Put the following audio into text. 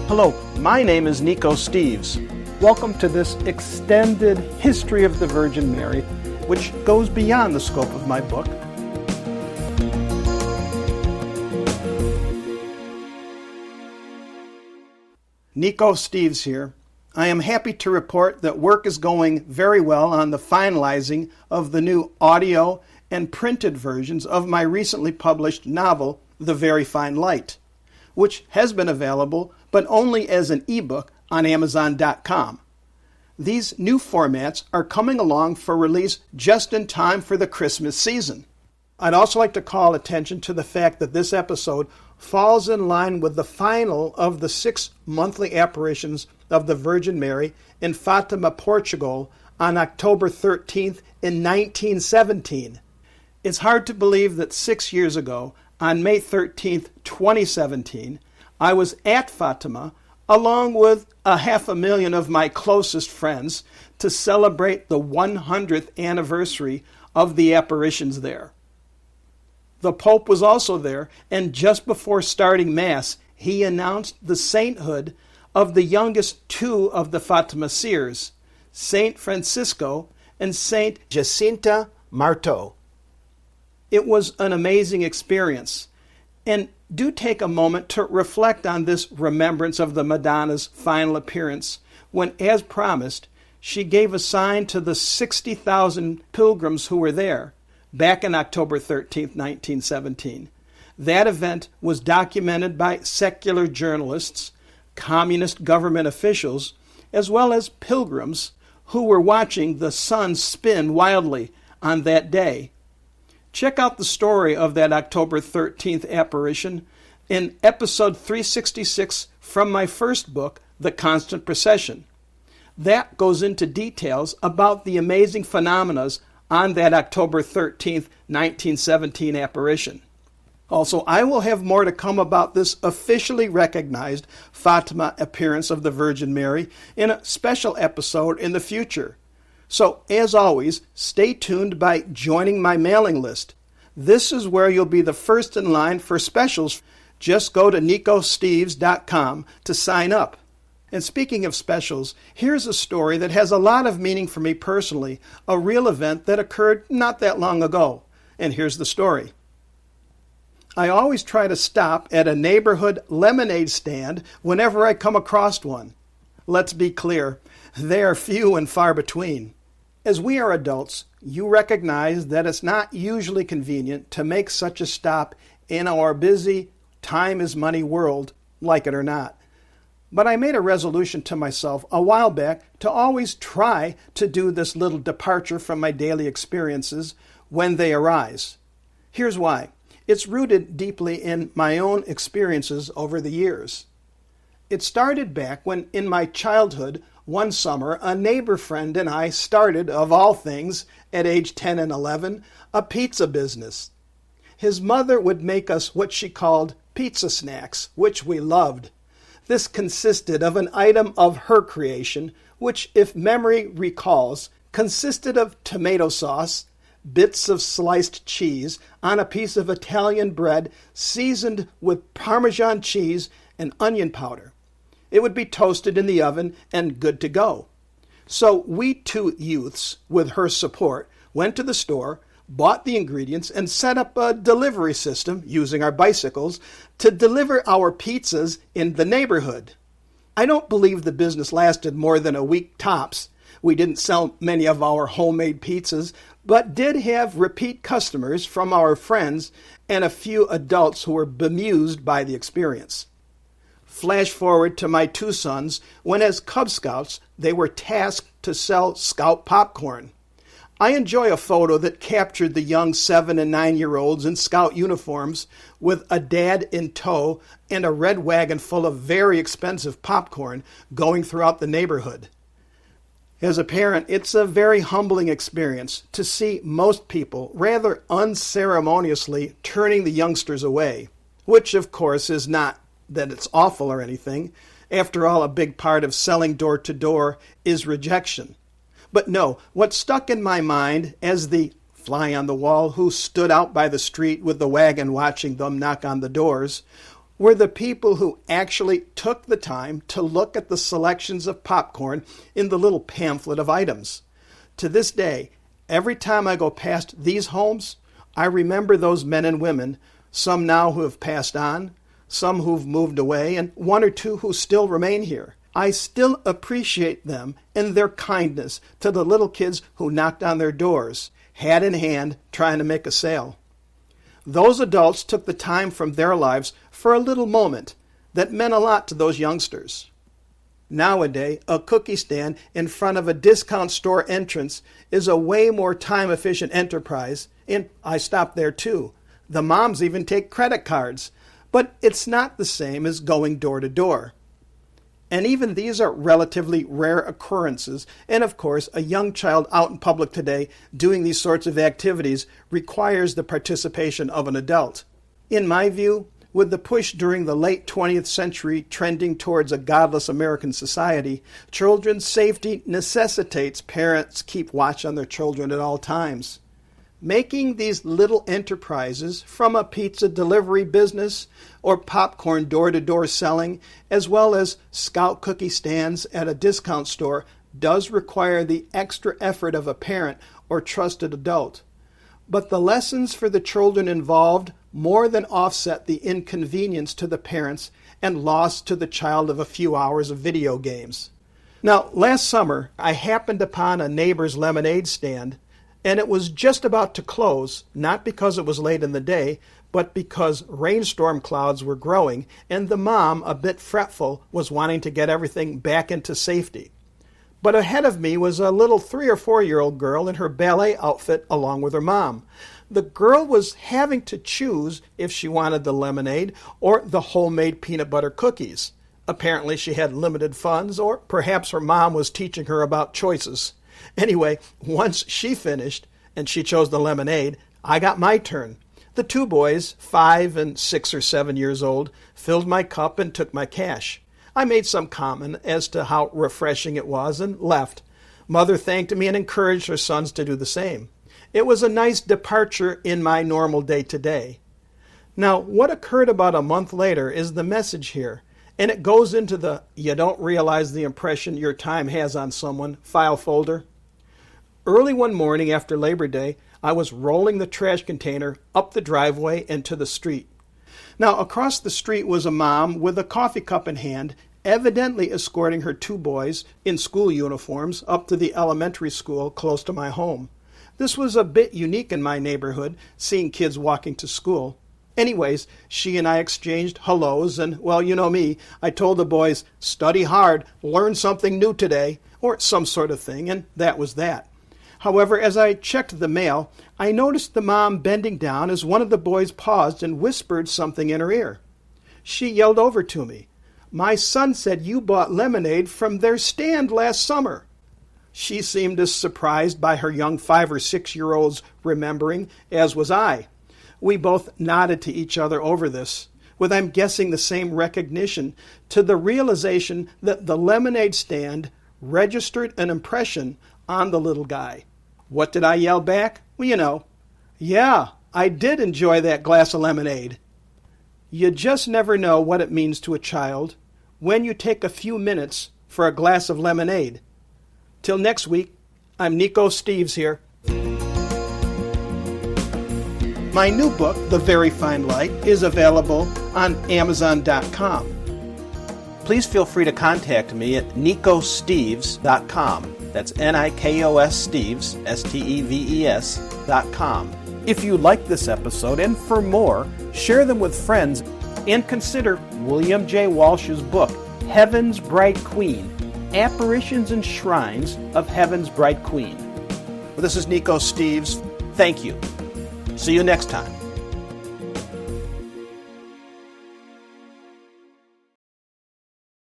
Hello, my name is Nico Steves. Welcome to this extended history of the Virgin Mary, which goes beyond the scope of my book. Nico Steves here. I am happy to report that work is going very well on the finalizing of the new audio and printed versions of my recently published novel, The Very Fine Light, which has been available but only as an ebook on Amazon.com. These new formats are coming along for release just in time for the Christmas season. I'd also like to call attention to the fact that this episode falls in line with the final of the 6 monthly apparitions of the Virgin Mary in Fatima, Portugal on October 13th in 1917. It's hard to believe that 6 years ago, on May 13th, 2017, I was at Fatima along with 500,000 of my closest friends to celebrate the 100th anniversary of the apparitions there. The Pope was also there, and just before starting Mass, he announced the sainthood of the youngest two of the Fatima seers, Saint Francisco and Saint Jacinta Marto. It was an amazing experience, and do take a moment to reflect on this remembrance of the Madonna's final appearance when, as promised, she gave a sign to the 60,000 pilgrims who were there back on October 13th, 1917. That event was documented by secular journalists, communist government officials, as well as pilgrims who were watching the sun spin wildly on that day. Check out the story of that October 13th apparition in episode 366 from my first book, The Constant Procession. That goes into details about the amazing phenomena on that October 13th, 1917 apparition. Also, I will have more to come about this officially recognized Fatima appearance of the Virgin Mary in a special episode in the future. So, as always, stay tuned by joining my mailing list. This is where you'll be the first in line for specials. Just go to nicosteves.com to sign up. And speaking of specials, here's a story that has a lot of meaning for me personally, a real event that occurred not that long ago. And here's the story. I always try to stop at a neighborhood lemonade stand whenever I come across one. Let's be clear, they are few and far between. As we are adults, you recognize that it's not usually convenient to make such a stop in our busy, time-is-money world, like it or not. But I made a resolution to myself a while back to always try to do this little departure from my daily experiences when they arise. Here's why. It's rooted deeply in my own experiences over the years. It started back when, in my childhood, one summer, a neighbor friend and I started, of all things, at age 10 and 11, a pizza business. His mother would make us what she called pizza snacks, which we loved. This consisted of an item of her creation, which, if memory recalls, consisted of tomato sauce, bits of sliced cheese on a piece of Italian bread seasoned with Parmesan cheese and onion powder. It would be toasted in the oven and good to go. So we two youths, with her support, went to the store, bought the ingredients, and set up a delivery system, using our bicycles, to deliver our pizzas in the neighborhood. I don't believe the business lasted more than a week tops. We didn't sell many of our homemade pizzas, but did have repeat customers from our friends and a few adults who were bemused by the experience. Flash forward to my two sons when, as Cub Scouts, they were tasked to sell Scout popcorn. I enjoy a photo that captured the young 7- and 9-year-olds in Scout uniforms with a dad in tow and a red wagon full of very expensive popcorn going throughout the neighborhood. As a parent, it's a very humbling experience to see most people rather unceremoniously turning the youngsters away, which of course is not that it's awful or anything. After all, a big part of selling door to door is rejection. But no, what stuck in my mind as the fly on the wall who stood out by the street with the wagon watching them knock on the doors were the people who actually took the time to look at the selections of popcorn in the little pamphlet of items. To this day, every time I go past these homes, I remember those men and women, some now who have passed on, some who've moved away, and one or two who still remain here. I still appreciate them and their kindness to the little kids who knocked on their doors, hat in hand, trying to make a sale. Those adults took the time from their lives for a little moment that meant a lot to those youngsters. Nowadays, a cookie stand in front of a discount store entrance is a way more time-efficient enterprise, and I stop there too. The moms even take credit cards, but it's not the same as going door to door. And even these are relatively rare occurrences, and of course, a young child out in public today doing these sorts of activities requires the participation of an adult. In my view, with the push during the late 20th century trending towards a godless American society, children's safety necessitates parents keep watch on their children at all times. Making these little enterprises, from a pizza delivery business or popcorn door-to-door selling, as well as scout cookie stands at a discount store, does require the extra effort of a parent or trusted adult. But the lessons for the children involved more than offset the inconvenience to the parents and loss to the child of a few hours of video games. Now, last summer, I happened upon a neighbor's lemonade stand, and it was just about to close, not because it was late in the day, but because rainstorm clouds were growing, and the mom, a bit fretful, was wanting to get everything back into safety. But ahead of me was a little 3 or 4-year-old girl in her ballet outfit along with her mom. The girl was having to choose if she wanted the lemonade or the homemade peanut butter cookies. Apparently she had limited funds, or perhaps her mom was teaching her about choices. Anyway, once she finished and she chose the lemonade, I got my turn. The two boys, 5 and 6 or 7 years old, filled my cup and took my cash. I made some comment as to how refreshing it was and left. Mother thanked me and encouraged her sons to do the same. It was a nice departure in my normal day-to-day. Now, what occurred about a month later is the message here, and it goes into the "you don't realize the impression your time has on someone" file folder. Early one morning after Labor Day, I was rolling the trash container up the driveway and to the street. Now, across the street was a mom with a coffee cup in hand, evidently escorting her 2 boys in school uniforms up to the elementary school close to my home. This was a bit unique in my neighborhood, seeing kids walking to school. Anyways, she and I exchanged hellos, and, well, you know me, I told the boys, "Study hard, learn something new today," or some sort of thing, and that was that. However, as I checked the mail, I noticed the mom bending down as one of the boys paused and whispered something in her ear. She yelled over to me, "My son said you bought lemonade from their stand last summer." She seemed as surprised by her young 5 or 6-year-olds remembering as was I. We both nodded to each other over this, with, I'm guessing, the same recognition, to the realization that the lemonade stand registered an impression on the little guy. What did I yell back? Well, you know, "Yeah, I did enjoy that glass of lemonade." You just never know what it means to a child when you take a few minutes for a glass of lemonade. Till next week, I'm Nico Steves here. My new book, The Very Fine Light, is available on Amazon.com. Please feel free to contact me at nicosteves.com. That's Nikos Steves, Steves.com. If you like this episode, and for more, share them with friends, and consider William J. Walsh's book, Heaven's Bright Queen, Apparitions and Shrines of Heaven's Bright Queen. Well, this is Nico Steves. Thank you. See you next time.